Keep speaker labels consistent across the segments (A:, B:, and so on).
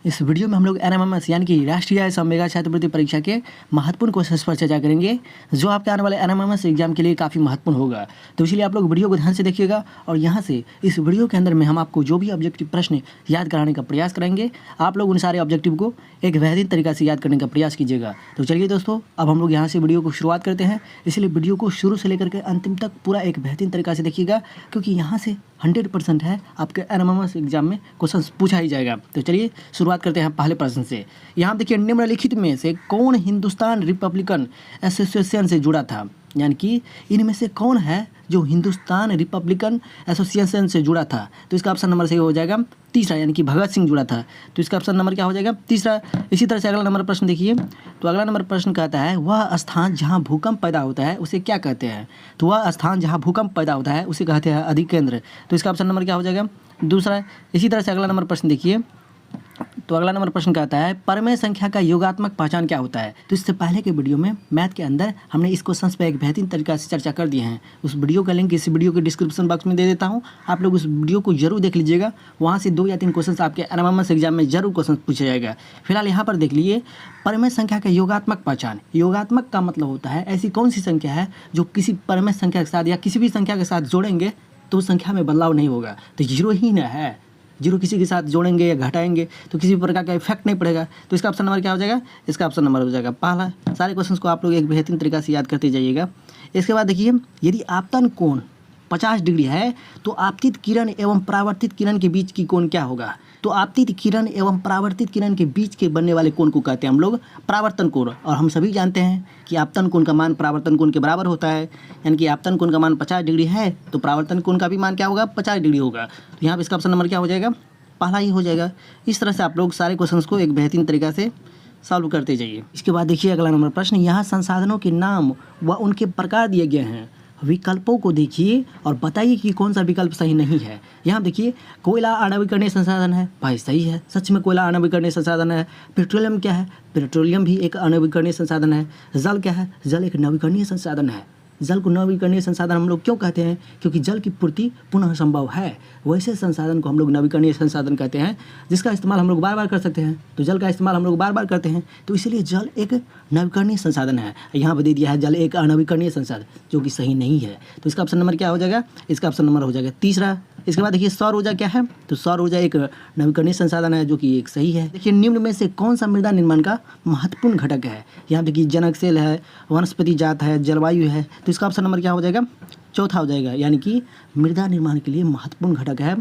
A: इस वीडियो में हम लोग एनएमएमएस यानी कि राष्ट्रीय संवेगा छात्रवृत्ति परीक्षा के महत्वपूर्ण क्वेश्चंस पर चर्चा करेंगे जो आपके आने वाले एनएमएमएस एग्जाम के लिए काफ़ी महत्वपूर्ण होगा। तो इसलिए आप लोग वीडियो को ध्यान से देखिएगा और यहाँ से इस वीडियो के अंदर में हम आपको जो भी ऑब्जेक्टिव प्रश्न याद कराने का प्रयास करेंगे, आप लोग उन सारे ऑब्जेक्टिव को एक बेहतरीन तरीका से याद करने का प्रयास कीजिएगा। तो चलिए दोस्तों, अब हम लोग यहाँ से वीडियो को शुरुआत करते हैं। इसलिए वीडियो को शुरू से लेकर के अंतिम तक पूरा एक बेहतरीन तरीका से देखिएगा, क्योंकि यहाँ से 100% है आपके एनएमएमएस एग्जाम में क्वेश्चन पूछा ही जाएगा। तो चलिए शुरुआत करते हैं पहले प्रश्न से। यहाँ देखिए, निम्नलिखित में से कौन हिंदुस्तान रिपब्लिकन एसोसिएशन से जुड़ा था? यानी कि इनमें से कौन है जो हिंदुस्तान रिपब्लिकन एसोसिएशन से जुड़ा था? तो इसका ऑप्शन नंबर सही हो जाएगा तीसरा, यानी कि भगत सिंह जुड़ा था। तो इसका ऑप्शन नंबर क्या हो जाएगा? तीसरा। इसी तरह से अगला नंबर प्रश्न देखिए। तो अगला नंबर प्रश्न कहता है, वह स्थान जहां भूकंप पैदा होता है उसे क्या कहते हैं? तो वह स्थान जहां भूकंप पैदा होता है उसे कहते हैं अधिकेंद्र। तो इसका ऑप्शन नंबर क्या हो जाएगा? दूसरा। इसी तरह से अगला नंबर प्रश्न देखिए। तो अगला नंबर प्रश्न कहता है, परमेय संख्या का योगात्मक पहचान क्या होता है? तो इससे पहले के वीडियो में मैथ के अंदर हमने इस क्वेश्चन पे एक बेहतरीन तरीका से चर्चा कर दी है। उस वीडियो का लिंक इस वीडियो के डिस्क्रिप्शन बॉक्स में दे देता हूँ, आप लोग उस वीडियो को जरूर देख लीजिएगा। वहाँ से 2 या 3 क्वेश्चन आपके एनएमएमएस एग्जाम में जरूर क्वेश्चन पूछा जाएगा। फिलहाल यहाँ पर देख लीजिए, परमेय संख्या का योगात्मक पहचान। योगात्मक का मतलब होता है ऐसी कौन सी संख्या है जो किसी परमेय संख्या के साथ या किसी भी संख्या के साथ जोड़ेंगे तो संख्या में बदलाव नहीं होगा। तो जीरो ही ना है, जीरो किसी के साथ जोड़ेंगे या घटाएंगे तो किसी प्रकार का इफेक्ट नहीं पड़ेगा। तो इसका ऑप्शन नंबर क्या हो जाएगा? इसका ऑप्शन नंबर हो जाएगा पहला। सारे क्वेश्चंस को आप लोग एक बेहतरीन तरीका से याद करते जाइएगा। इसके बाद देखिए, यदि आपतन कोण 50 डिग्री है तो आपतित किरण एवं परावर्तित किरण के बीच की कोण क्या होगा? तो आपतित किरण एवं परावर्तित किरण के बीच के बनने वाले कोण को कहते हैं हम लोग परावर्तन कोण। और हम सभी जानते हैं कि आपतन कोण का मान परावर्तन कोण के बराबर होता है, यानी कि आपतन कोण का मान 50 डिग्री है तो परावर्तन कोण का भी मान क्या होगा? 50 डिग्री होगा। तो यहाँ पर इसका ऑप्शन नंबर क्या हो जाएगा? पहला ही हो जाएगा। इस तरह से आप लोग सारे क्वेश्चंस को एक बेहतरीन तरीका से सॉल्व करते जाइए। इसके बाद देखिए अगला नंबर प्रश्न, यहाँ संसाधनों के नाम व उनके प्रकार दिए गए हैं। विकल्पों को देखिए और बताइए कि कौन सा विकल्प सही नहीं है। यहाँ देखिए, कोयला आणविकरणीय संसाधन है, भाई सही है, सच में कोयला आणविकरणीय संसाधन है। पेट्रोलियम क्या है? पेट्रोलियम भी एक आणविकरणीय संसाधन है। जल क्या है? जल एक नवीकरणीय संसाधन है। जल को नवीकरणीय संसाधन हम लोग क्यों कहते हैं? क्योंकि जल की पूर्ति पुनः संभव है। वैसे संसाधन को हम लोग नवीकरणीय संसाधन कहते हैं जिसका इस्तेमाल हम लोग बार बार कर सकते हैं। तो जल का इस्तेमाल हम लोग बार बार करते हैं, तो इसीलिए जल एक नवीकरणीय संसाधन है। यहाँ पर दे दिया है जल एक अनवीकरणीय संसाधन, जो कि सही नहीं है। तो इसका ऑप्शन नंबर क्या हो जाएगा? इसका ऑप्शन नंबर हो जाएगा तीसरा। इसके बाद देखिए, सौर ऊर्जा क्या है? तो सौर ऊर्जा एक नवीकरणीय संसाधन है, जो कि एक सही है। देखिए, निम्न में से कौन सा मृदा निर्माण का महत्वपूर्ण घटक है? यहाँ देखिए, जनक सेल है, वनस्पति जात है, जलवायु है। तो इसका ऑप्शन नंबर क्या हो जाएगा? चौथा हो जाएगा, यानी कि मृदा निर्माण के लिए महत्वपूर्ण घटक है।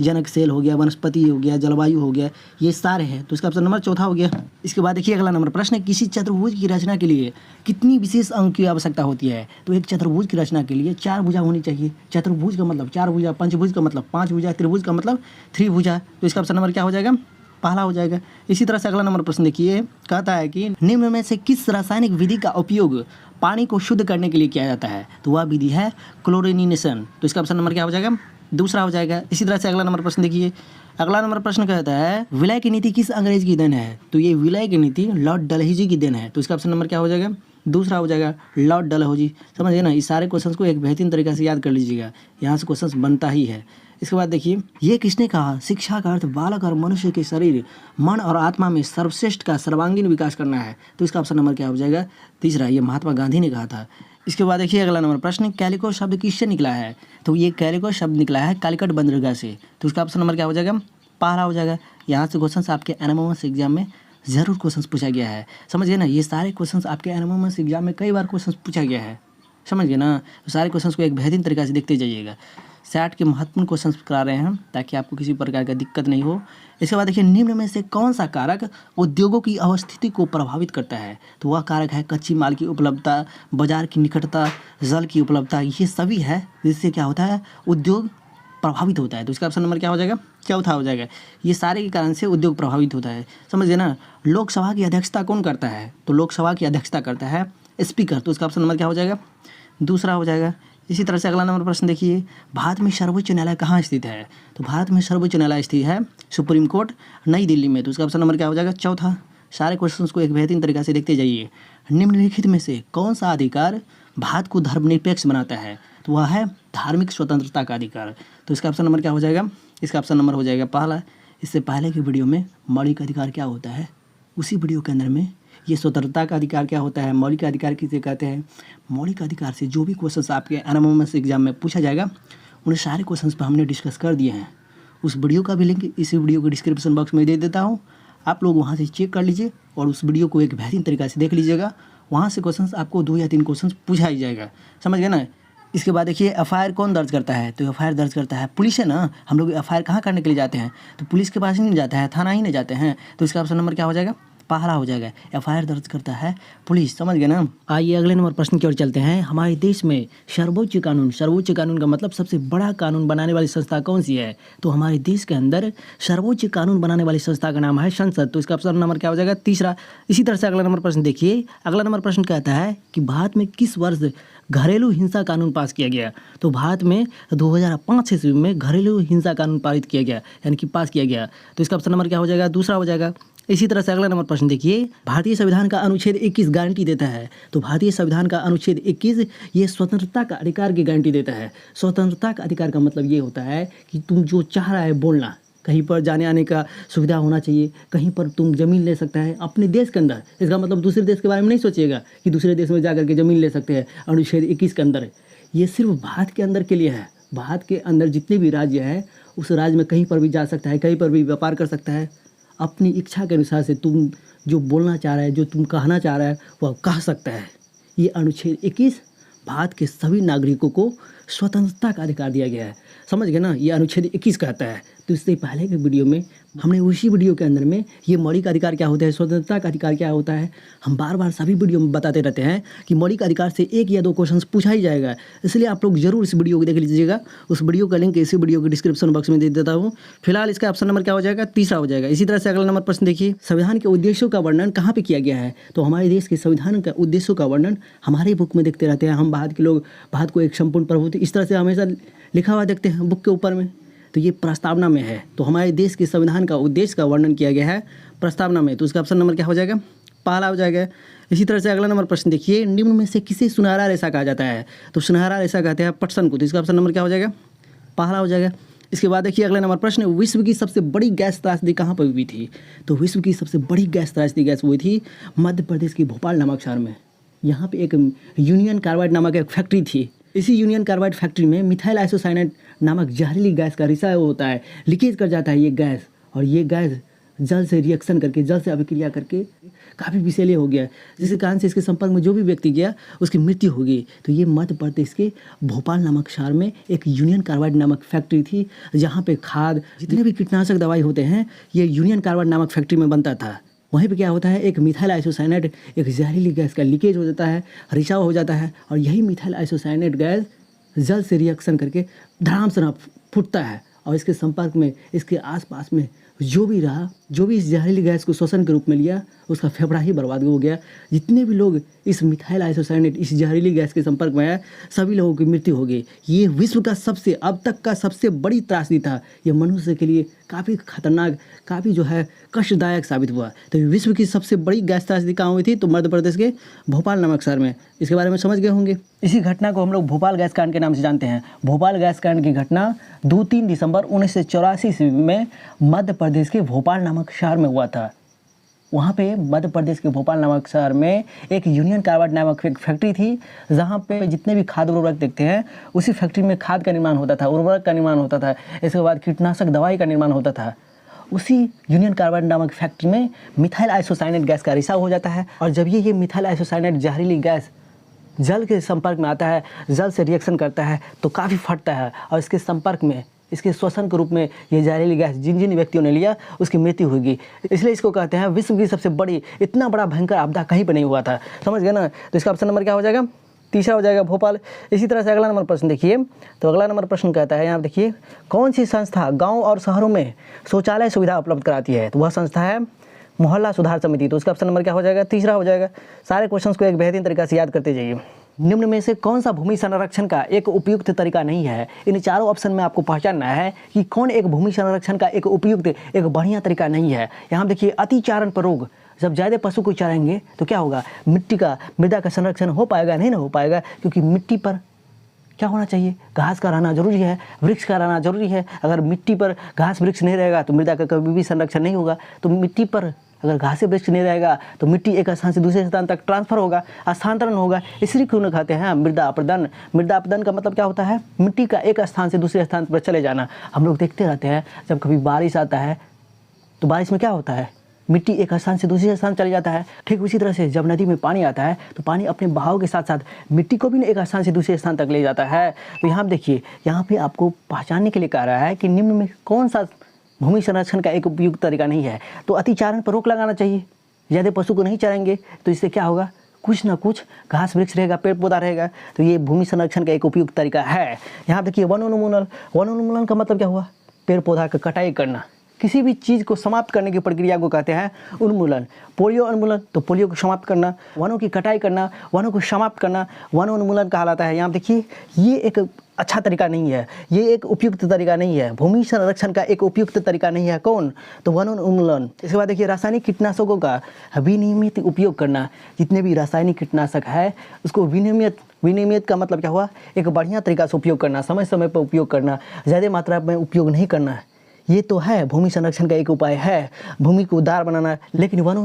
A: जनक सेल हो गया, वनस्पति हो गया, जलवायु हो गया, ये सारे हैं। तो इसका ऑप्शन नंबर चौथा हो गया। इसके बाद देखिए अगला नंबर प्रश्न, किसी चतुर्भुज की रचना के लिए कितनी विशेष अंक की आवश्यकता होती है? तो एक चतुर्भुज की रचना के लिए 4 भुजा होनी चाहिए। चतुर्भुज का मतलब 4 भुजा, पंचभुज का मतलब 5 भुजा, त्रिभुज का मतलब 3 भुजा। तो इसका ऑप्शन नंबर क्या हो जाएगा? पहला हो जाएगा। इसी तरह से अगला नंबर प्रश्न देखिए, कहता है कि निम्न में से किस रासायनिक विधि का उपयोग पानी को शुद्ध करने के लिए किया जाता है? तो वह विधि है क्लोरिनेशन। तो इसका ऑप्शन नंबर क्या हो जाएगा? दूसरा हो जाएगा। इसी तरह से अगला नंबर प्रश्न देखिए। अगला नंबर प्रश्न कहता है, विलय की नीति किस अंग्रेज की देन है? तो ये विलय की नीति लॉर्ड डलहौजी की देन है। तो इसका ऑप्शन नंबर क्या हो जाएगा? दूसरा हो जाएगा, लॉर्ड डलहौजी। समझिए ना, इस सारे क्वेश्चंस को एक बेहतरीन तरीके से याद कर लीजिएगा, यहाँ से क्वेश्चंस बनता ही है। इसके बाद देखिए, ये किसने कहा? शिक्षा का अर्थ बालक और मनुष्य के शरीर, मन और आत्मा में सर्वश्रेष्ठ का सर्वांगीण विकास करना है। तो इसका ऑप्शन नंबर क्या हो जाएगा? तीसरा। ये महात्मा गांधी ने कहा था। इसके बाद देखिए अगला नंबर प्रश्न, कैलिको शब्द किससे निकला है? तो ये कैलिको शब्द निकला है कालीकट बंदरगाह से। तो इसका ऑप्शन नंबर क्या हो जाएगा? पहला हो जाएगा। यहाँ से क्वेश्चन आपके एनएमएमएस एग्जाम में जरूर क्वेश्चन पूछा गया है। समझिए ना, ये सारे क्वेश्चन आपके एनएमएमएस एग्जाम में कई बार क्वेश्चन पूछा गया है। समझ गए ना? तो सारे क्वेश्चन को एक बेहतरीन तरीके से देखते जाइएगा। सैट के महत्वपूर्ण क्वेश्चन करा रहे हैं ताकि आपको किसी प्रकार का दिक्कत नहीं हो। इसके बाद देखिए, निम्न में से कौन सा कारक उद्योगों की अवस्थिति को प्रभावित करता है? तो वह कारक है कच्ची माल की उपलब्धता, बाजार की निकटता, जल की उपलब्धता। ये सभी है जिससे क्या होता है? उद्योग प्रभावित होता है। तो इसका ऑप्शन नंबर क्या हो जाएगा? चौथा हो जाएगा। ये सारे के कारण से उद्योग प्रभावित होता है। समझिए ना, लोकसभा की अध्यक्षता कौन करता है? तो लोकसभा की अध्यक्षता करता है स्पीकर। तो इसका ऑप्शन नंबर क्या हो जाएगा? दूसरा हो जाएगा। इसी तरह से अगला नंबर प्रश्न देखिए, भारत में सर्वोच्च न्यायालय कहाँ स्थित है? तो भारत में सर्वोच्च न्यायालय स्थित है सुप्रीम कोर्ट, नई दिल्ली में। तो इसका ऑप्शन नंबर क्या हो जाएगा? चौथा। सारे क्वेश्चंस को एक बेहतरीन तरीके से देखते जाइए। निम्नलिखित में से कौन सा अधिकार भारत को धर्मनिरपेक्ष बनाता है? तो वह है धार्मिक स्वतंत्रता का अधिकार। तो इसका ऑप्शन नंबर क्या हो जाएगा? इसका ऑप्शन नंबर हो जाएगा पहला। इससे पहले की वीडियो में मौलिक अधिकार क्या होता है, उसी वीडियो के अंदर में ये स्वतंत्रता का अधिकार क्या होता है, मौलिक अधिकार किसे कहते हैं, मौलिक अधिकार से जो भी क्वेश्चंस आपके एनएमएमएस एग्जाम में पूछा जाएगा उन सारे क्वेश्चंस पर हमने डिस्कस कर दिए हैं। उस वीडियो का भी लिंक इसी वीडियो के डिस्क्रिप्शन बॉक्स में दे देता हूँ, आप लोग वहाँ से चेक कर लीजिए और उस वीडियो को एक बेहतरीन तरीक़ा से देख लीजिएगा। वहाँ से क्वेश्चंस आपको 2 या 3 क्वेश्चंस पूछा ही जाएगा, समझ गए ना। इसके बाद देखिए एफआईआर कौन दर्ज करता है, तो एफआईआर दर्ज करता है पुलिस है ना। हम लोग एफआईआर कहाँ करने के लिए जाते हैं, तो पुलिस के पास ही नहीं जाता है, थाना ही नहीं जाते हैं, तो इसका ऑप्शन नंबर क्या हो जाएगा, पहला हो जाएगा। एफआईआर दर्ज करता है पुलिस, समझ गए ना। आइए अगले नंबर प्रश्न की ओर चलते हैं। हमारे देश में सर्वोच्च कानून का मतलब सबसे बड़ा कानून बनाने वाली संस्था कौन सी है, तो हमारे देश के अंदर सर्वोच्च कानून बनाने वाली संस्था का नाम है संसद, तो इसका ऑप्शन नंबर क्या हो जाएगा, तीसरा। इसी तरह से अगला नंबर प्रश्न देखिए। अगला नंबर प्रश्न कहता है कि भारत में किस वर्ष घरेलू हिंसा कानून पास किया गया, तो भारत में 2005 ईस्वी में घरेलू हिंसा कानून पारित किया गया, यानी कि पास किया गया, तो इसका ऑप्शन नंबर क्या हो जाएगा, दूसरा हो जाएगा। इसी तरह से अगला नंबर प्रश्न देखिए। भारतीय संविधान का अनुच्छेद 21 गारंटी देता है, तो भारतीय संविधान का अनुच्छेद 21 ये स्वतंत्रता का अधिकार की गारंटी देता है। स्वतंत्रता का अधिकार का मतलब ये होता है कि तुम जो चाह रहा है बोलना, कहीं पर जाने आने का सुविधा होना चाहिए, कहीं पर तुम ज़मीन ले सकता है अपने देश के अंदर। इसका मतलब दूसरे देश के बारे में नहीं सोचिएगा कि दूसरे देश में जा करके ज़मीन ले सकते हैं। अनुच्छेद 21 के अंदर ये सिर्फ भारत के अंदर के लिए है। भारत के अंदर जितने भी राज्य हैं उस राज्य में कहीं पर भी जा सकता है, कहीं पर भी व्यापार कर सकता है। अपनी इच्छा के अनुसार से तुम जो बोलना चाह रहा है, जो तुम कहना चाह रहा है वह कह सकता है। ये अनुच्छेद 21 भारत के सभी नागरिकों को स्वतंत्रता का अधिकार दिया गया है, समझ गए ना। ये अनुच्छेद 21 कहता है। तो इससे पहले के वीडियो में हमने उसी वीडियो के अंदर में ये मौलिक अधिकार क्या होता है, स्वतंत्रता का अधिकार क्या होता है, हम बार बार सभी वीडियो में बताते रहते हैं कि मौलिक अधिकार से 1 या 2 क्वेश्चन पूछा ही जाएगा। इसलिए आप लोग जरूर इस वीडियो को देख लीजिएगा। उस वीडियो का लिंक इसी वीडियो के डिस्क्रिप्शन बॉक्स में दे देता हूँ। फिलहाल इसका ऑप्शन नंबर क्या हो जाएगा, तीसरा हो जाएगा। इसी तरह से अगला नंबर प्रश्न देखिए। संविधान के उद्देश्यों का वर्णन कहाँ पर किया गया है, तो हमारे देश के संविधान का उद्देश्यों का वर्णन हमारे बुक में देखते रहते हैं। हम भारत के लोग भारत को एक संपूर्ण प्रभुत्व इस तरह से हमेशा लिखा हुआ देखते हैं बुक के ऊपर में, तो ये प्रस्तावना में है। तो हमारे देश के संविधान का उद्देश्य का वर्णन किया गया है प्रस्तावना में, तो उसका ऑप्शन नंबर क्या हो जाएगा, पहला हो जाएगा। इसी तरह से अगला नंबर प्रश्न देखिए। निम्न में से किसे सुनहरा रेशा कहा जाता है, तो सुनहरा रेशा कहते हैं पटसन को, तो इसका ऑप्शन नंबर क्या हो जाएगा, पहला हो जाएगा। इसके बाद देखिए अगला नंबर प्रश्न, विश्व की सबसे बड़ी गैस त्रासदी कहाँ पर हुई थी, तो विश्व की सबसे बड़ी गैस त्रासदी हुई थी मध्य प्रदेश के भोपाल नामक शहर में। यहाँ पे एक यूनियन कार्बाइड नामक एक फैक्ट्री थी। इसी यूनियन कार्बाइड फैक्ट्री में मिथाइल आइसोसाइनेट नामक जहरीली गैस का रिसाव होता है, लीकेज कर जाता है ये गैस, और ये गैस जल से रिएक्शन करके, जल से अभिक्रिया करके काफ़ी विषैले हो गया, जिसके कारण से इसके संपर्क में जो भी व्यक्ति गया उसकी मृत्यु हो गई। तो ये मध्य प्रदेश के भोपाल नामक शहर में एक यूनियन कार्बाइड नामक फैक्ट्री थी, जहाँ पे खाद जितने भी कीटनाशक दवाई होते हैं ये यूनियन कार्बाइड नामक फैक्ट्री में बनता था। वहीं पे क्या होता है, एक मिथाइल आइसोसाइनेट एक जहरीली गैस का लीकेज हो जाता है, रिसाव हो जाता है, और यही मिथाइल आइसोसाइनेट गैस जल से रिएक्शन करके धड़ाम से फूटता है, और इसके संपर्क में इसके आसपास में जो भी रहा, जो भी इस जहरीली गैस को श्वसन के रूप में लिया, उसका फेफड़ा ही बर्बाद हो गया। जितने भी लोग इस मिथाइल आइसोसाइनेट इस जहरीली गैस के संपर्क में आए सभी लोगों की मृत्यु हो गई। ये विश्व का सबसे अब तक का सबसे बड़ी त्रासदी था। ये मनुष्य के लिए काफ़ी खतरनाक, काफ़ी जो है कष्टदायक साबित हुआ। तो विश्व की सबसे बड़ी गैस त्रासदी कहाँ हुई थी, तो मध्य प्रदेश के भोपाल नामक शहर में। इसके बारे में समझ गए होंगे। इसी घटना को हम लोग भोपाल गैस कांड के नाम से जानते हैं। भोपाल गैस कांड की घटना 2-3 दिसंबर 1984 ईस्वी में मध्य प्रदेश के भोपाल नामक शहर में हुआ था। वहाँ पे मध्य प्रदेश के भोपाल नामक शहर में एक यूनियन कार्बाइड नामक एक फैक्ट्री थी, जहाँ पे जितने भी खाद उर्वरक देखते हैं उसी फैक्ट्री में खाद का निर्माण होता था, उर्वरक का निर्माण होता था, इसके बाद कीटनाशक दवाई का निर्माण होता था। उसी यूनियन कार्बाइड नामक फैक्ट्री में मिथाइल आइसोसाइनेट गैस का रिसाव हो जाता है, और जब ये मिथाइल आइसोसाइनेट जहरीली गैस जल के संपर्क में आता है, जल से रिएक्शन करता है तो काफ़ी फटता है, और इसके संपर्क में इसके श्वसन के रूप में ये जहरीली गैस जिन जिन व्यक्तियों ने लिया उसकी मृत्यु होगी। इसलिए इसको कहते हैं विश्व की सबसे बड़ी, इतना बड़ा भयंकर आपदा कहीं पर नहीं हुआ था, समझ गए ना। तो इसका ऑप्शन नंबर क्या हो जाएगा, तीसरा हो जाएगा भोपाल। इसी तरह से अगला नंबर प्रश्न देखिए। तो अगला नंबर प्रश्न कहता है, यहाँ देखिए, कौन सी संस्था गाँव और शहरों में शौचालय सुविधा उपलब्ध कराती है, तो वह संस्था है मोहल्ला सुधार समिति। तो उसका ऑप्शन नंबर क्या हो जाएगा, तीसरा हो जाएगा। सारे क्वेश्चंस को एक बेहतरीन तरीका से याद करते जाइए। निम्न में से कौन सा भूमि संरक्षण का एक उपयुक्त तरीका नहीं है, इन चारों ऑप्शन में आपको पहचानना है कि कौन एक भूमि संरक्षण का एक उपयुक्त, एक बढ़िया तरीका नहीं है। यहाँ देखिए, अतिचारण पर रोक। जब ज़्यादा पशु को चराएंगे तो क्या होगा, मृदा का संरक्षण हो पाएगा, नहीं ना हो पाएगा, क्योंकि मिट्टी पर क्या होना चाहिए, घास का रहना जरूरी है, वृक्ष का रहना जरूरी है। अगर मिट्टी पर घास वृक्ष नहीं रहेगा तो मृदा का कभी भी संरक्षण नहीं होगा। तो मिट्टी पर अगर घास से वृक्ष नहीं रहेगा तो मिट्टी एक स्थान से दूसरे स्थान तक ट्रांसफर होगा, स्थानांतरण होगा। इसलिए क्यों न कहते हैं मृदा अपरदन। मृदा अपरदन का मतलब क्या होता है, मिट्टी का एक स्थान से दूसरे स्थान पर चले जाना। हम लोग देखते रहते हैं जब कभी बारिश आता है तो बारिश में क्या होता है, मिट्टी एक स्थान से दूसरे स्थान चले जाता है। ठीक उसी तरह से जब नदी में पानी आता है तो पानी अपने बहाव के साथ साथ मिट्टी को भी एक स्थान से दूसरे स्थान तक ले जाता है। तो यहाँ देखिए, यहाँ पे आपको पहचानने के लिए कह रहा है कि निम्न में कौन सा भूमि संरक्षण का एक उपयुक्त तरीका नहीं है। तो अतिचारण पर रोक लगाना चाहिए। ज़्यादा पशु को नहीं चराएंगे तो इससे क्या होगा, कुछ ना कुछ घास वृक्ष रहेगा, पेड़ पौधा रहेगा। तो ये भूमि संरक्षण का एक उपयुक्त तरीका है। यहाँ देखिए वनोन्मूलन। वनोन्मूलन का मतलब क्या हुआ, पेड़ पौधा का कटाई करना। किसी भी चीज़ को समाप्त करने की प्रक्रिया को कहते हैं उन्मूलन। पोलियो उन्मूलन, तो पोलियो को समाप्त करना, वनों की कटाई करना, वनों को समाप्त करना, वन उन्मूलन कहलाता है। यहाँ देखिए, ये एक अच्छा तरीका नहीं है, ये एक उपयुक्त तरीका नहीं है। भूमि संरक्षण का एक उपयुक्त तरीका नहीं है कौन, तो वन उन्मूलन। इसके बाद देखिए रासायनिक कीटनाशकों का विनियमित उपयोग करना। जितने भी रासायनिक कीटनाशक है उसको विनियमित का मतलब क्या हुआ, एक बढ़िया तरीका से उपयोग करना, समय समय पर उपयोग करना, ज़्यादा मात्रा में उपयोग नहीं करना है। ये तो है भूमि संरक्षण का एक उपाय है, भूमि को उदार बनाना। लेकिन वन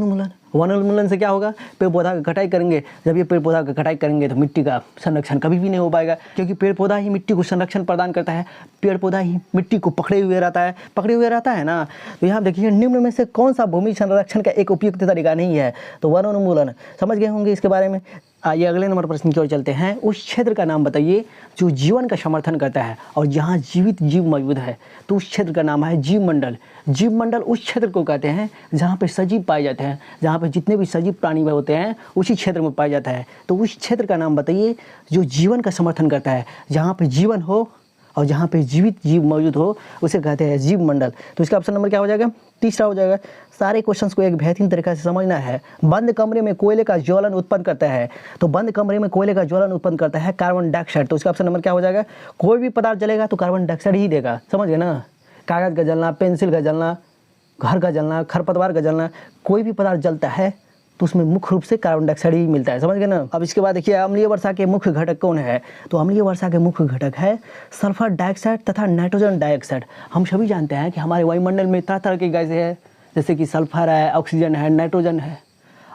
A: उन्मूलन से क्या होगा, पेड़ पौधा का कटाई करेंगे। जब ये पेड़ पौधा का कटाई करेंगे तो मिट्टी का संरक्षण कभी भी नहीं हो पाएगा, क्योंकि पेड़ पौधा ही मिट्टी को संरक्षण प्रदान करता है। पेड़ पौधा ही मिट्टी को पकड़े हुए रहता है ना। तो यहाँ देखिए, निम्न में से कौन सा भूमि संरक्षण का एक उपयुक्त तरीका नहीं है, तो वन उन्मूलन। समझ गए होंगे इसके बारे में। आइए अगले नंबर प्रश्न की ओर चलते हैं। उस क्षेत्र का नाम बताइए जो जीवन का समर्थन करता है और जहाँ जीवित जीव मौजूद है। तो उस क्षेत्र का नाम है जीव मंडल। जीव मंडल उस क्षेत्र को कहते हैं जहाँ पे सजीव पाए जाते हैं, जहाँ पे जितने भी सजीव प्राणी होते हैं उसी क्षेत्र में पाया जाता है। तो उस क्षेत्र का नाम बताइए जो जीवन का समर्थन करता है, जहाँ पे जीवन हो और जहाँ पे जीवित जीव मौजूद हो उसे कहते हैं जीव मंडल। तो इसका ऑप्शन नंबर क्या हो जाएगा, तीसरा हो जाएगा। सारे क्वेश्चंस को एक बेहतरीन तरीके से समझना है। बंद कमरे में कोयले का ज्वलन उत्पन्न करता है। तो बंद कमरे में कोयले का ज्वलन उत्पन्न करता है कार्बन डाइऑक्साइड। तो इसका ऑप्शन नंबर क्या हो जाएगा, कोई भी पदार्थ जलेगा तो कार्बन डाइऑक्साइड ही देगा। समझ गए ना। कागज़ का जलना, पेंसिल का जलना, घर का जलना, खरपतवार का जलना, कोई भी पदार्थ जलता है तो उसमें मुख्य रूप से कार्बन डाइऑक्साइड ही मिलता है। समझ गए ना। अब इसके बाद देखिए अम्लीय वर्षा के मुख्य घटक कौन है। तो अम्लीय वर्षा के मुख्य घटक है सल्फर डाइऑक्साइड तथा नाइट्रोजन डाइऑक्साइड। हम सभी जानते हैं कि हमारे वायुमंडल में तरह तरह की गैसें हैं, जैसे कि सल्फर है, ऑक्सीजन है, नाइट्रोजन है।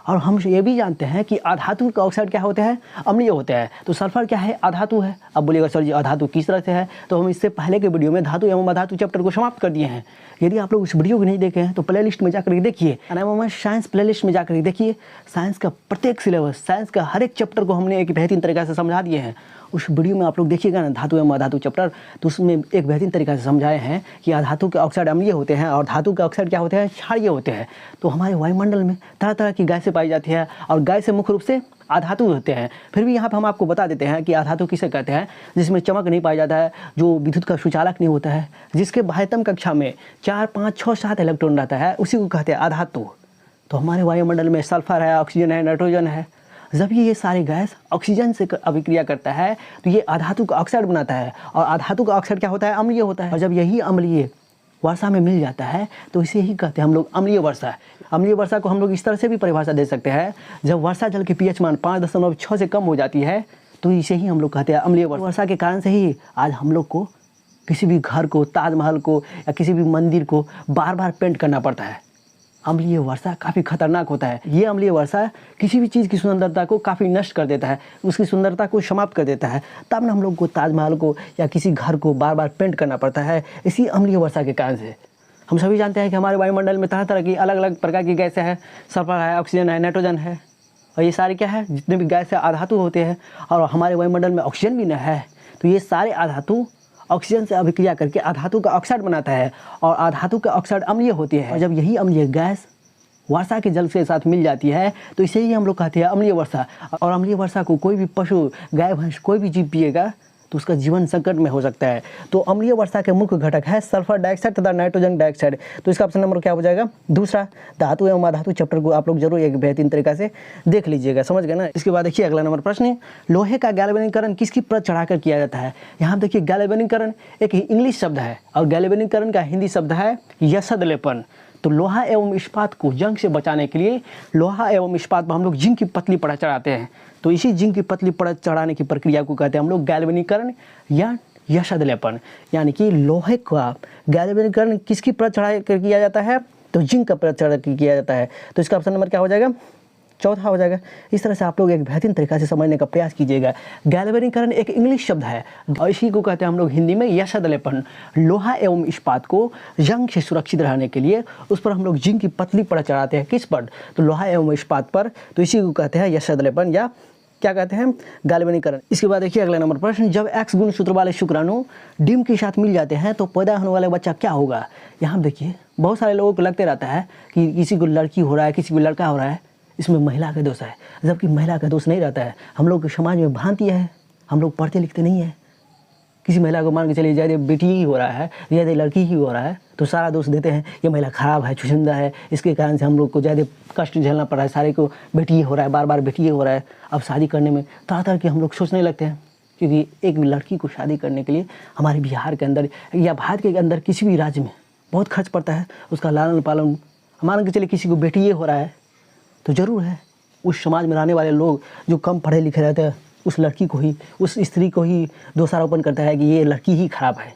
A: और हम ये भी जानते हैं कि अधातु का ऑक्साइड क्या होते हैं, अम्लीय होते हैं। तो सल्फर क्या है, अधातु है। अब बोलिएगा सर जी अधातु किस तरह से है, तो हम इससे पहले के वीडियो में धातु एवं अधातु चैप्टर को समाप्त कर दिए हैं। यदि आप लोग उस वीडियो को नहीं देखे हैं तो प्लेलिस्ट में जाकर देखिए, एनाटॉमी साइंस प्लेलिस्ट में जाकर देखिए। साइंस का प्रत्येक सिलेबस, साइंस का हर एक चैप्टर को हमने एक बेहतरीन तरीके से समझा दिए हैं। उस वीडियो में आप लोग देखिएगा ना धातु एवं अधातु चैप्टर, तो उसमें एक बेहतरीन तरीके से समझाए हैं कि अधातु के ऑक्साइड अम्लीय होते हैं और धातु के ऑक्साइड क्या होते हैं, क्षारीय होते हैं। तो हमारे वायुमंडल में तरह तरह की गैसें पाई जाती है और गैसें मुख्य रूप से अधातु होते हैं। फिर भी यहाँ पर हम आपको बता देते हैं कि अधातु किसे कहते हैं, जिसमें चमक नहीं पाया जाता है, जो विद्युत का सुचालक नहीं होता है, जिसके बाह्यतम कक्षा में 4, 5, 6, 7 इलेक्ट्रॉन रहता है, उसी को कहते हैं अधातु। तो हमारे वायुमंडल में सल्फर है, ऑक्सीजन है, नाइट्रोजन है। जब ये सारे गैस ऑक्सीजन से अभिक्रिया करता है तो ये अधातु का ऑक्साइड बनाता है और अधातु का ऑक्साइड क्या होता है, अम्लीय होता है। और जब यही अम्लीय वर्षा में मिल जाता है तो इसे ही कहते हैं हम लोग अम्लीय वर्षा। अम्लीय वर्षा को हम लोग इस तरह से भी परिभाषा दे सकते हैं, जब वर्षा जल की पीएच मान 5.6 से कम हो जाती है तो इसे ही हम लोग कहते हैं अम्लीय वर्षा। वर्षा के कारण से ही आज हम लोग को किसी भी घर को, ताजमहल को या किसी भी मंदिर को बार बार पेंट करना पड़ता है। अम्लीय वर्षा काफ़ी खतरनाक होता है। ये अम्लीय वर्षा किसी भी चीज़ की सुंदरता को काफ़ी नष्ट कर देता है, उसकी सुंदरता को समाप्त कर देता है। तब ना हम लोग को ताजमहल को या किसी घर को बार बार पेंट करना पड़ता है, इसी अम्लीय वर्षा के कारण से। हम सभी जानते हैं कि हमारे वायुमंडल में तरह तरह की अलग अलग प्रकार की गैसें हैं, सल्फर है, ऑक्सीजन है, नाइट्रोजन है। और ये सारे क्या है, जितने भी गैस है अधातु होते हैं। और हमारे वायुमंडल में ऑक्सीजन भी न है, तो ये सारे अधातु ऑक्सीजन से अभिक्रिया करके अधातु का ऑक्साइड बनाता है और अधातु का ऑक्साइड अम्लीय होती है। और जब यही अम्लीय गैस वर्षा के जल के साथ मिल जाती है तो इसे ही हम लोग कहते हैं अम्लीय वर्षा। और अम्लीय वर्षा को कोई भी पशु, गाय, भैंस, कोई भी जीव पिएगा तो उसका जीवन संकट में हो सकता है। तो अम्लीय वर्षा के मुख्य घटक है सल्फर डाइऑक्साइड तथा नाइट्रोजन डाइऑक्साइड। तो इसका ऑप्शन नंबर क्या हो जाएगा, दूसरा। धातु एवं अधातु चैप्टर को आप लोग जरूर एक बेहतरीन तरीका से देख लीजिएगा। समझ गए ना। इसके बाद देखिए अगला नंबर प्रश्न, लोहे का गैल्वेनीकरण किसकी परत चढ़ाकर किया जाता है। यहाँ देखिए गैल्वेनीकरण एक इंग्लिश शब्द है और गैल्वेनीकरण का हिंदी शब्द है यसद लेपन। तो लोहा एवं इस्पात को जंग से बचाने के लिए लोहा एवं इस्पात पर हम लोग जिंक की पतली परत चढ़ाते हैं। तो इसी जिंक की पतली परत चढ़ाने की प्रक्रिया को कहते हैं हम लोग गैल्वेनीकरण या यशद लेपन। यानी कि लोहे का गैल्वेनीकरण किसकी परत चढ़ा कर किया जाता है? तो जिंक का परत चढ़ा कर किया जाता है। तो इसका ऑप्शन नंबर क्या हो जाएगा? चौथा हो जाएगा। इस तरह से आप लोग एक बेहतरीन तरीका से समझने का प्रयास कीजिएगा। गैल्वेनीकरण एक इंग्लिश शब्द है और इसी को कहते हैं हम लोग हिंदी में यशद लेपन। लोहा एवं इस्पात को जंग से सुरक्षित रहने के लिए उस पर हम लोग जिंक की पतली परत चढ़ाते हैं। किस पर? तो लोहा एवं इस्पात पर। तो इसी को कहते हैं यशद लेपन या क्या कहते हैं? गैल्वेनीकरण। इसके बाद देखिए अगला नंबर प्रश्न, जब एक्स गुणसूत्र वाले शुक्राणु डिम के साथ मिल जाते हैं तो पैदा होने वाला बच्चा क्या होगा? यहाँ देखिए बहुत सारे लोगों को लगते रहता है कि किसी को लड़की हो रहा है, किसी को लड़का हो रहा है, इसमें महिला का दोष है, जबकि महिला का दोष नहीं रहता है। हम लोग के समाज में भ्रांति है, हम लोग पढ़ते लिखते नहीं है। किसी महिला को मान के चलिए ज़्यादा बेटी ही हो रहा है, ज़्यादा लड़की ही हो रहा है, तो सारा दोष देते हैं ये महिला खराब है, छुछुंदा है, इसके कारण से हम लोग को ज़्यादा कष्ट झेलना पड़ रहा है, सारे को बेटी ही हो रहा है, बार बार बेटी ही हो रहा है। अब शादी करने में तरह तरह के हम लोग सोचने लगते हैं, क्योंकि एक लड़की को शादी करने के लिए हमारे बिहार के अंदर या भारत के अंदर किसी भी राज्य में बहुत खर्च पड़ता है। उसका लालन पालन, मान के चलिए किसी को बेटी ही हो रहा है तो ज़रूर है उस समाज में रहने वाले लोग जो कम पढ़े लिखे रहते हैं उस लड़की को ही, उस स्त्री को ही दोषारोपण करता है कि ये लड़की ही खराब है,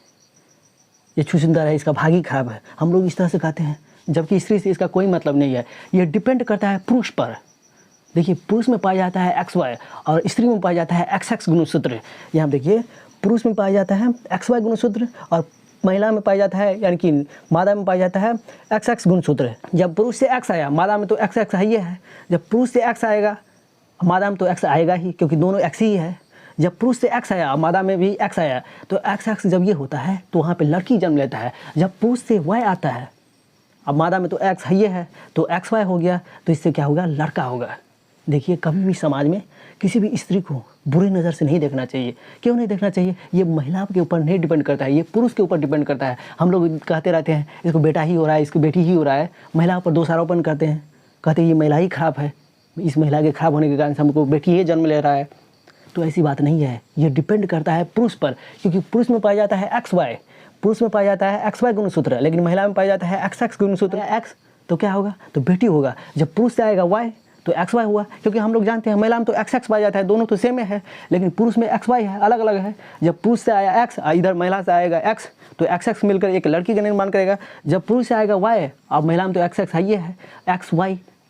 A: ये छुछुंदर है, इसका भाग ही खराब है। हम लोग इस तरह से कहते हैं, जबकि स्त्री से इसका कोई मतलब नहीं है। ये डिपेंड करता है पुरुष पर। देखिए पुरुष में पाया जाता है XY और स्त्री में पाया जाता है XX गुणसूत्र। यहाँ देखिए पुरुष में पाया जाता है XY गुणसूत्र और महिला में पाया जाता है, यानी कि मादा में पाया जाता है XX गुणसूत्र। जब पुरुष से X आया, मादा में तो XX है ही है। जब पुरुष से X आएगा, मादा में तो X आएगा ही, क्योंकि दोनों X ही है। जब पुरुष से X आया, मादा में भी X आया, तो XX जब ये होता है तो वहाँ पे लड़की जन्म लेता है। जब पुरुष से Y आता है, अब मादा में तो X है ये है, तो XY हो गया, तो इससे क्या होगा? लड़का होगा। देखिए कभी भी समाज में किसी भी स्त्री को बुरी नज़र से नहीं देखना चाहिए। क्यों नहीं देखना चाहिए? ये महिला के ऊपर नहीं डिपेंड करता है, ये पुरुष के ऊपर डिपेंड करता है। हम लोग कहते रहते हैं इसको बेटा ही हो रहा है, इसको बेटी ही हो रहा है, महिला पर दोषारोपण करते हैं, कहते हैं ये महिला ही खराब है, इस महिला के खराब होने के कारण से हमको बेटी ही जन्म ले रहा है। तो ऐसी बात नहीं है, ये डिपेंड करता है पुरुष पर, क्योंकि पुरुष में पाया जाता है XY, पुरुष में पाया जाता है XY गुणसूत्र, लेकिन महिला में पाया जाता है XX गुणसूत्र। X तो क्या होगा? तो बेटी होगा। जब पुरुष से आएगा Y तो XY हुआ, क्योंकि हम लोग जानते हैं महिला में तो XX पाया जाता है, दोनों तो सेम है, लेकिन पुरुष में XY है, अलग अलग है। जब पुरुष से आया X, इधर महिला से आएगा X, तो XX मिलकर एक लड़की का निर्माण करेगा। जब पुरुष से आएगा Y, अब महिला में तो XX है, ये है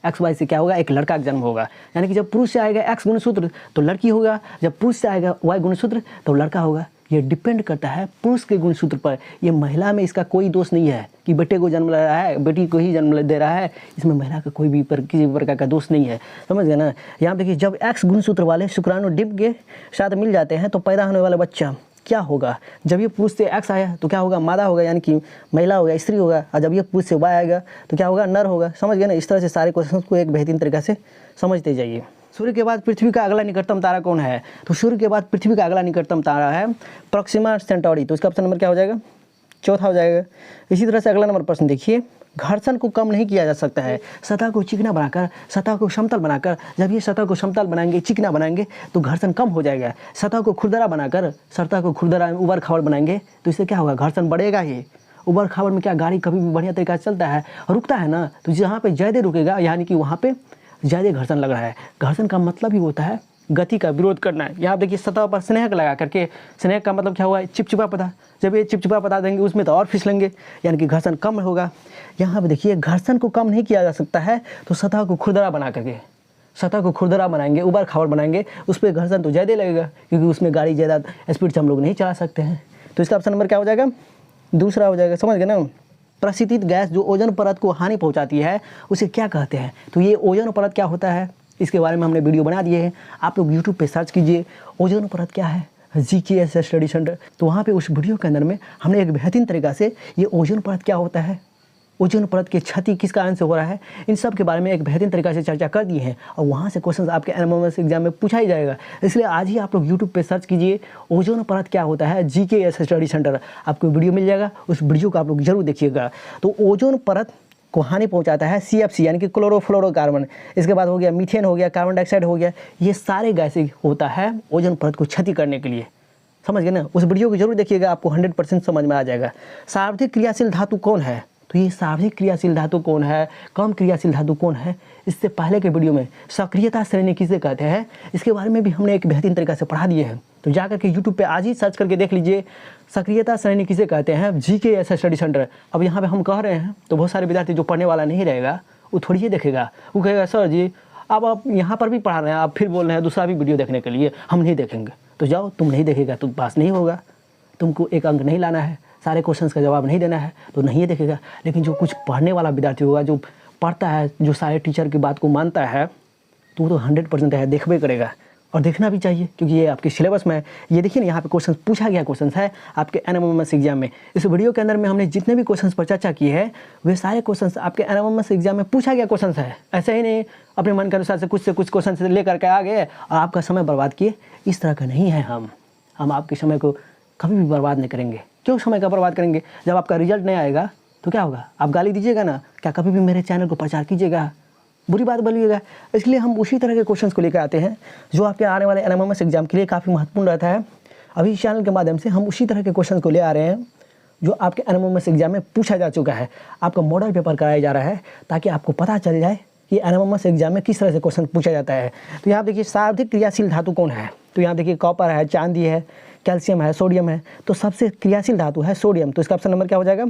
A: XY से क्या होगा? एक लड़का का जन्म होगा। यानी कि जब पुरुष से आएगा X गुणसूत्र तो लड़की होगा, जब पुरुष से आएगा Y गुणसूत्र तो लड़का होगा। ये डिपेंड करता है पुरुष के गुणसूत्र पर। ये महिला में इसका कोई दोष नहीं है कि बेटे को जन्म ले रहा है, बेटी को ही जन्म दे रहा है, इसमें महिला का कोई भी किसी भी प्रकार का दोष नहीं है। समझ गए ना? यहाँ देखिए जब X गुणसूत्र वाले शुक्राणु डिम के साथ मिल जाते हैं तो पैदा होने वाला बच्चा क्या होगा? जब ये पुरुष से X आया तो क्या होगा? मादा होगा, यानी कि महिला होगा, स्त्री होगा। और जब ये पुरुष से Y आएगा तो क्या होगा? नर होगा। समझ गए ना? इस तरह से सारे क्वेश्चन को एक बेहतरीन तरीके से समझते जाइए। सूर्य के बाद पृथ्वी का अगला निकटतम तारा कौन है? तो सूर्य के बाद पृथ्वी का अगला निकटतम तारा है प्रोक्सिमा सेंटौरी। तो इसका ऑप्शन नंबर क्या हो जाएगा? चौथा हो जाएगा। इसी तरह से अगला नंबर प्रश्न देखिए, घर्षण को कम नहीं किया जा सकता है सतह को चिकना बनाकर, सतह को समतल बनाकर। जब ये सतह को समतल बनाएंगे, चिकना बनाएंगे तो घर्षण कम हो जाएगा। सतह को खुरदरा बनाकर, सतह को खुरदरा उबड़ खाबड़ बनाएंगे तो इससे क्या होगा? घर्षण बढ़ेगा ही। उबड़ खाबड़ में क्या गाड़ी कभी भी बढ़िया तरीका से चलता है, रुकता है ना? तो जहाँ पे ज़्यादा रुकेगा यानी कि वहाँ पे ज़्यादा घर्षण लग रहा है। घर्षण का मतलब ही होता है गति का विरोध करना है। यहाँ देखिए सतह पर स्नेहक लगा करके, स्नेहक का मतलब क्या हुआ? चिपचिपा पदार्थ। जब ये चिपचिपा पदार्थ देंगे उसमें तो और फिसलेंगे, यानी कि घर्षण कम होगा। यहाँ पे देखिए घर्षण को कम नहीं किया जा सकता है तो सतह को खुरदरा बना करके, सतह को खुरदरा बनाएंगे, उबड़ खाबड़ बनाएंगे, उस पर घर्षण तो ज़्यादा लगेगा, क्योंकि उसमें गाड़ी ज़्यादा स्पीड से हम लोग नहीं चला सकते हैं। तो इसका ऑप्शन नंबर क्या हो जाएगा? दूसरा हो जाएगा। समझ गए ना? प्रशीतित गैस जो ओजोन परत को हानि पहुंचाती है उसे क्या कहते हैं? तो ये ओजोन परत क्या होता है, इसके बारे में हमने वीडियो बना दिए हैं। आप लोग यूट्यूब पे सर्च कीजिए ओजोन परत क्या है, GKS स्टडी सेंटर। तो वहाँ पे उस वीडियो के अंदर में हमने एक बेहतरीन तरीका से ये ओजोन परत क्या होता है, ओजोन परत की क्षति किस कारण से हो रहा है, इन सब के बारे में एक बेहतरीन तरीके से चर्चा कर दी है। और वहाँ से क्वेश्चन आपके एनएमएमएस एग्जाम में पूछा ही जाएगा। इसलिए आज ही आप लोग यूट्यूब पे सर्च कीजिए ओजोन परत क्या होता है, GKS स्टडी सेंटर, आपको वीडियो मिल जाएगा। उस वीडियो को आप लोग जरूर देखिएगा। तो ओजोन परत को हानि पहुंचाता है CFC यानी कि क्लोरोफ्लोरोकार्बन। इसके बाद हो गया मीथेन, हो गया कार्बन डाइऑक्साइड, हो गया, ये सारे गैसें होता है ओजोन परत को क्षति करने के लिए। समझ गए ना? उस वीडियो को जरूर देखिएगा, आपको 100% समझ में आ जाएगा। सर्वाधिक क्रियाशील धातु कौन है? तो ये सार्वधिक क्रियाशील धातु कौन है, कम क्रियाशील धातु कौन है, इससे पहले के वीडियो में सक्रियता श्रेणी किसे कहते हैं इसके बारे में भी हमने एक बेहतरीन तरीके से पढ़ा दिए हैं। तो जाकर के यूट्यूब पे आज ही सर्च करके देख लीजिए सक्रियता श्रेणी किसे कहते हैं, GKS स्टडी सेंटर। अब यहाँ पे हम कह रहे हैं तो बहुत सारे विद्यार्थी जो पढ़ने वाला नहीं रहेगा वो थोड़ी ही देखेगा, वो कहेगा सर जी अब आप यहाँ पर भी पढ़ा रहे हैं, आप फिर बोल रहे हैं दूसरा भी वीडियो देखने के लिए, हम नहीं देखेंगे। तो जाओ, तुम नहीं देखेगा तो पास नहीं होगा, तुमको एक अंक नहीं लाना है, सारे क्वेश्चंस का जवाब नहीं देना है तो नहीं देखेगा। लेकिन जो कुछ पढ़ने वाला विद्यार्थी होगा, जो पढ़ता है, जो सारे टीचर की बात को मानता है, तो वो तो 100% है, देखबे करेगा और देखना भी चाहिए, क्योंकि ये आपके सिलेबस में ये देखिए ना, यहाँ पे क्वेश्चन पूछा गया क्वेश्चन है आपके एनएमएमएस एग्जाम में। इस वीडियो के अंदर में हमने जितने भी क्वेश्चन पर चर्चा की है वे सारे क्वेश्चन आपके एनएमएमएस एग्जाम में पूछा गया क्वेश्चन है। ऐसे ही नहीं अपने मन के अनुसार से कुछ क्वेश्चन से लेकर के आ गए और आपका समय बर्बाद किए, इस तरह का नहीं है। हम आपके समय को कभी भी बर्बाद नहीं करेंगे। क्यों समय का बर्बाद करेंगे? जब आपका रिजल्ट नहीं आएगा तो क्या होगा? आप गाली दीजिएगा ना, क्या कभी भी मेरे चैनल को प्रचार कीजिएगा, बुरी बात बोलिएगा। इसलिए हम उसी तरह के क्वेश्चंस को लेकर आते हैं जो आपके आने वाले एनएमएमएस एग्जाम के लिए काफ़ी महत्वपूर्ण रहता है। अभी इस चैनल के माध्यम से हम उसी तरह के क्वेश्चंस को ले आ रहे हैं जो आपके एनएमएमएस एग्जाम में पूछा जा चुका है। आपका मॉडल पेपर कराया जा रहा है ताकि आपको पता चल जाए कि एनएमएमएस एग्जाम में किस तरह से क्वेश्चन पूछा जाता है। तो यहाँ देखिए सर्वाधिक क्रियाशील धातु कौन है, तो यहाँ देखिए कॉपर है, चांदी है, कैल्शियम है, सोडियम है। तो सबसे क्रियाशील धातु है सोडियम, तो इसका ऑप्शन नंबर क्या हो जाएगा?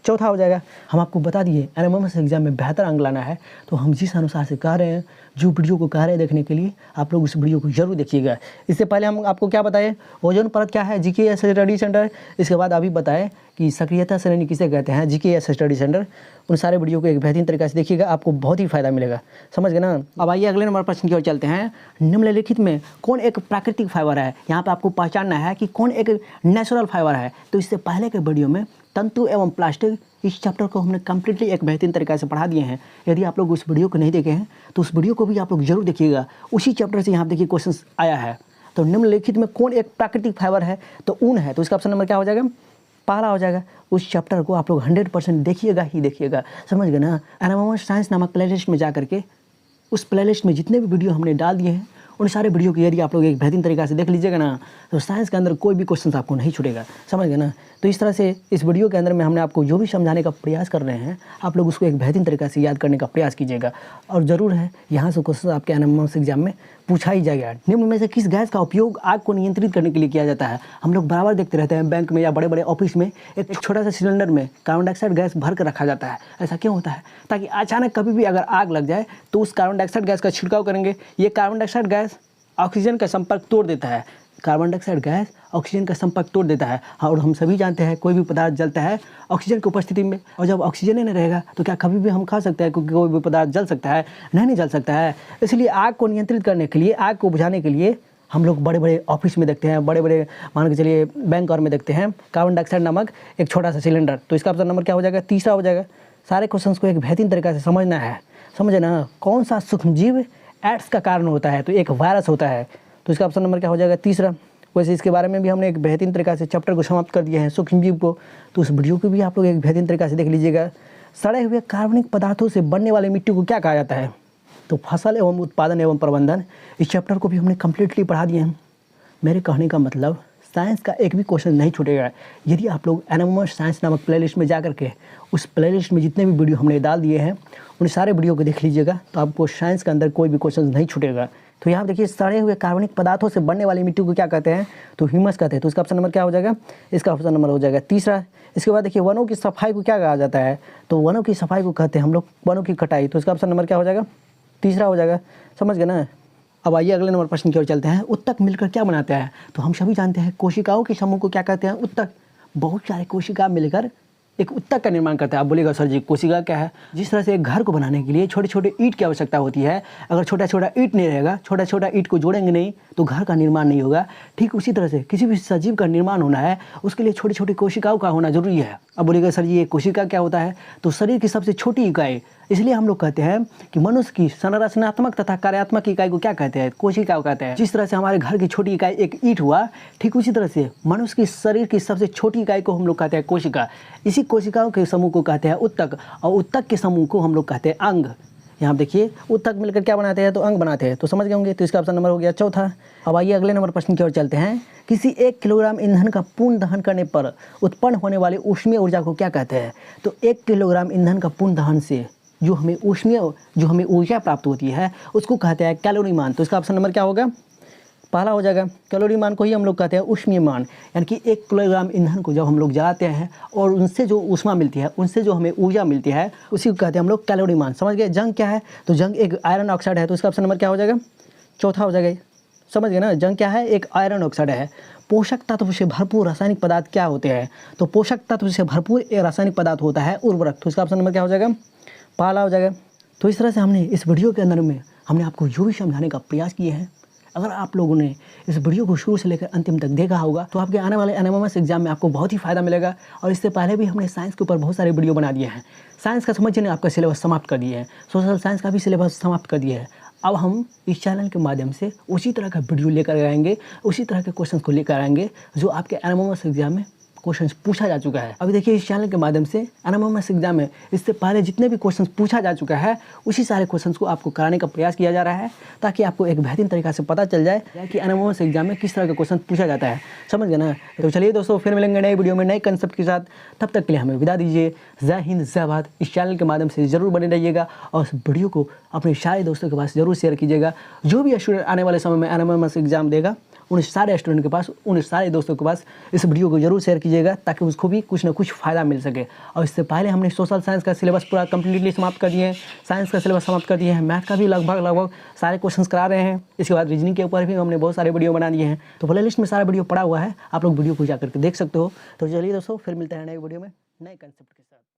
A: चौथा हो जाएगा। हम आपको बता दिए एनएमएमएस एग्जाम में बेहतर अंक लाना है, तो हम जिस अनुसार से कह रहे हैं, जो वीडियो को कह रहे हैं देखने के लिए, आप लोग उस वीडियो को जरूर देखिएगा। इससे पहले हम आपको क्या बताएं, ओजोन परत क्या है, GKS स्टडी सेंटर। इसके बाद अभी बताएं कि सक्रियता श्रेणी किसे कहते हैं, GKS स्टडी सेंटर। उन सारे वीडियो को एक बेहतरीन तरीके से देखिएगा, आपको बहुत ही फायदा मिलेगा, समझ गए ना। अब आइए अगले नंबर प्रश्न की ओर चलते हैं। निम्नलिखित में कौन एक प्राकृतिक फाइबर है? यहाँ पे आपको पहचानना है कि कौन एक नेचुरल फाइबर है। तो इससे पहले के वीडियो में तंतु एवं प्लास्टिक, इस चैप्टर को हमने कम्प्लीटली एक बेहतरीन तरीके से पढ़ा दिए हैं। यदि आप लोग उस वीडियो को नहीं देखे हैं तो उस वीडियो को भी आप लोग जरूर देखिएगा। उसी चैप्टर से यहाँ देखिए क्वेश्चन आया है। तो निम्नलिखित में कौन एक प्राकृतिक फाइबर है? तो ऊन है, तो इसका ऑप्शन नंबर क्या हो जाएगा? पहला हो जाएगा। उस चैप्टर को आप लोग 100% देखिएगा ही देखिएगा, समझ गए ना। एनएमएमएस साइंस नामक प्लेलिस्ट में जा करके उस प्लेलिस्ट में जितने भी वीडियो हमने डाल दिए हैं उन सारे वीडियो की यदि आप लोग एक बेहतरीन तरीके से देख लीजिएगा ना, तो साइंस के अंदर कोई भी क्वेश्चन आपको नहीं छूटेगा, समझ गए ना। तो इस तरह से इस वीडियो के अंदर में हमने आपको जो भी समझाने का प्रयास कर रहे हैं, आप लोग उसको एक बेहतरीन तरीके से याद करने का प्रयास कीजिएगा। और ज़रूर है यहाँ से क्वेश्चन आपके एनएमएमएस एग्जाम में पूछा ही जाएगा। निम्न में से किस गैस का उपयोग आग को नियंत्रित करने के लिए किया जाता है? हम लोग बराबर देखते रहते हैं बैंक में या बड़े बड़े ऑफिस में एक छोटा सा सिलेंडर में कार्बन डाइऑक्साइड गैस भर कर रखा जाता है। ऐसा क्यों होता है? ताकि अचानक कभी भी अगर आग लग जाए तो उस कार्बन डाइऑक्साइड गैस का छिड़काव करेंगे। ये कार्बन डाइऑक्साइड गैस ऑक्सीजन का संपर्क तोड़ देता है। कार्बन डाइऑक्साइड गैस ऑक्सीजन का संपर्क तोड़ देता है। और हम सभी जानते हैं कोई भी पदार्थ जलता है ऑक्सीजन की उपस्थिति में, और जब ऑक्सीजन ही नहीं रहेगा तो क्या कभी भी हम खा सकते हैं? क्योंकि कोई भी पदार्थ जल सकता है? नहीं जल सकता है। इसलिए आग को नियंत्रित करने के लिए, आग को बुझाने के लिए हम लोग बड़े बड़े ऑफिस में देखते हैं, बड़े बड़े मान के चलिए बैंक और में देखते हैं कार्बन डाइऑक्साइड नामक एक छोटा सा सिलेंडर। तो इसका ऑप्शन नंबर क्या हो जाएगा? तीसरा हो जाएगा। सारे क्वेश्चन को एक बेहतरीन तरीके से समझना है, समझे ना। कौन सा सूक्ष्मजीव एड्स का कारण होता है? तो एक वायरस होता है, तो इसका ऑप्शन नंबर क्या हो जाएगा? तीसरा। वैसे इसके बारे में भी हमने एक बेहतरीन तरीके से चैप्टर को समाप्त कर दिया है सूक्ष्मजीव को, तो उस वीडियो को भी आप लोग एक बेहतरीन तरीके से देख लीजिएगा। सड़े हुए कार्बनिक पदार्थों से बनने वाली मिट्टी को क्या कहा जाता है? तो फसल एवं उत्पादन एवं प्रबंधन, इस चैप्टर को भी हमने कम्प्लीटली पढ़ा दिए हैं। मेरे कहने का मतलब साइंस का एक भी क्वेश्चन नहीं छूटेगा यदि आप लोग एनएमएमएस साइंस नामक प्लेलिस्ट में जा करके उस प्लेलिस्ट में जितने भी वीडियो हमने डाल दिए हैं उन सारे वीडियो को देख लीजिएगा, तो आपको साइंस के अंदर कोई भी क्वेश्चन नहीं छूटेगा। तो यहाँ देखिए सड़े हुए कार्बनिक पदार्थों से बनने वाली मिट्टी को क्या कहते हैं? तो ह्यूमस कहते हैं। तो इसका ऑप्शन नंबर क्या हो जाएगा? इसका ऑप्शन नंबर हो जाएगा तीसरा। इसके बाद देखिए वनों की सफाई को क्या कहा जाता है? तो वनों की सफाई को कहते हैं हम लोग वनों की कटाई। तो इसका ऑप्शन नंबर क्या हो जाएगा? तीसरा हो जाएगा, समझ गए ना। अब आइए अगले नंबर प्रश्न की ओर चलते हैं। उत्तक मिलकर क्या बनाता है? तो हम सभी जानते हैं कोशिकाओं के समूह को क्या कहते हैं? उत्तक। बहुत सारे कोशिका मिलकर एक उत्तक का निर्माण करता है। आप बोलेगा सर जी कोशिका क्या है? जिस तरह से एक घर को बनाने के लिए छोटे छोटे ईंट की आवश्यकता होती है, अगर छोटा छोटा ईंट नहीं रहेगा, छोटा छोटा ईंट को जोड़ेंगे नहीं तो घर का निर्माण नहीं होगा। ठीक उसी तरह से किसी भी सजीव का निर्माण होना है उसके लिए छोटी छोटी कोशिकाओं का होना जरूरी है। अब बोलेगा सर जी ये कोशिका क्या होता है? तो शरीर की सबसे छोटी इकाई, इसलिए हम लोग कहते हैं कि मनुष्य की संरचनात्मक तथा कार्यात्मक इकाई को क्या कहते हैं? कोशिका कहते हैं। जिस तरह से हमारे घर की छोटी इकाई एक ईंट हुआ, ठीक उसी तरह से मनुष्य की शरीर की सबसे छोटी इकाई को हम लोग कहते हैं कोशिका। इसी कोशिकाओं के समूह को कहते हैं उत्तक, और उत्तक के समूह को हम लोग कहते हैं अंग। यहाँ देखिए उत्तक मिलकर क्या बनाते हैं, तो अंक बनाते हैं, तो समझ गए होंगे। तो इसका ऑप्शन नंबर हो गया चौथा। अब आइए अगले नंबर प्रश्न की ओर चलते हैं। किसी 1 किलोग्राम ईंधन का पूर्ण दहन करने पर उत्पन्न होने वाली ऊष्मीय ऊर्जा को क्या कहते हैं? तो 1 किलोग्राम ईंधन का पूर्ण दहन से जो हमें ऊर्जा प्राप्त होती है उसको कहते हैं कैलोरी मान। तो इसका ऑप्शन नंबर क्या होगा? पहला हो जाएगा। कैलोरी मान को ही हम लोग कहते हैं ऊष्मीय मान, यानी कि 1 किलोग्राम ईंधन को जब हम लोग जलाते हैं और उनसे जो ऊष्मा मिलती है, उनसे जो हमें ऊर्जा मिलती है, उसी को कहते हैं हम लोग कैलोरी मान। समझ गए? जंग क्या है? तो जंग एक आयरन ऑक्साइड है, तो इसका ऑप्शन नंबर क्या हो जाएगा? चौथा हो जाएगा। समझ गए ना? जंग क्या है? एक आयरन ऑक्साइड है। पोषक तत्व से भरपूर रासायनिक पदार्थ क्या होते हैं? तो पोषक तत्व से भरपूर एक रासायनिक पदार्थ होता है उर्वरक। तो इसका ऑप्शन नंबर क्या हो जाएगा? पहला हो जाएगा। तो इस तरह से हमने इस वीडियो के अंदर में हमने आपको जो भी समझाने का प्रयास किए हैं, अगर आप लोगों ने इस वीडियो को शुरू से लेकर अंतिम तक देखा होगा तो आपके आने वाले एनएमएमएस एग्जाम में आपको बहुत ही फायदा मिलेगा। और इससे पहले भी हमने साइंस के ऊपर बहुत सारे वीडियो बना दिए हैं। साइंस का समझने आपका सिलेबस समाप्त कर दिए हैं, सोशल साइंस का भी सिलेबस समाप्त कर दिए हैं। अब हम इस चैनल के माध्यम से उसी तरह का वीडियो लेकर आएंगे, उसी तरह के क्वेश्चन को लेकर आएंगे जो आपके एनएमएमएस एग्जाम में क्वेश्चंस पूछा जा चुका है। अभी देखिए इस चैनल के माध्यम से एनएमएमएस एग्जाम में इससे पहले जितने भी क्वेश्चंस पूछा जा चुका है उसी सारे क्वेश्चंस को आपको कराने का प्रयास किया जा रहा है, ताकि आपको एक बेहतरीन तरीका से पता चल जाए कि एनएमएमएस एग्जाम में किस तरह का क्वेश्चन पूछा जाता है। समझ गए ना? तो चलिए दोस्तों, फिर मिलेंगे नए वीडियो में नए कंसेप्ट के साथ। तब तक के लिए हमें विदा दीजिए। जय हिंद, जय भारत। इस चैनल के माध्यम से जरूर बने रहिएगा और इस वीडियो को अपने सारे दोस्तों के पास जरूर शेयर कीजिएगा। जो भी स्टूडेंट आने वाले समय में एनएमएमएस एग्जाम देगा, उन सारे स्टूडेंट के पास, उन सारे दोस्तों के पास इस वीडियो को जरूर शेयर कीजिएगा, ताकि उसको भी कुछ ना कुछ फ़ायदा मिल सके। और इससे पहले हमने सोशल साइंस का सिलेबस पूरा कंप्लीटली समाप्त कर दिए हैं, साइंस का सिलेबस समाप्त कर दिए हैं, मैथ का भी लगभग सारे क्वेश्चंस करा रहे हैं। इसके बाद रीजनिंग के ऊपर भी हमने बहुत सारे वीडियो बना दिए हैं, तो प्ले लिस्ट में सारा वीडियो पड़ा हुआ है, आप लोग वीडियो को जाकर के देख सकते हो। तो चलिए दोस्तों, फिर मिलते हैं नए वीडियो में नए कंसेप्ट के साथ।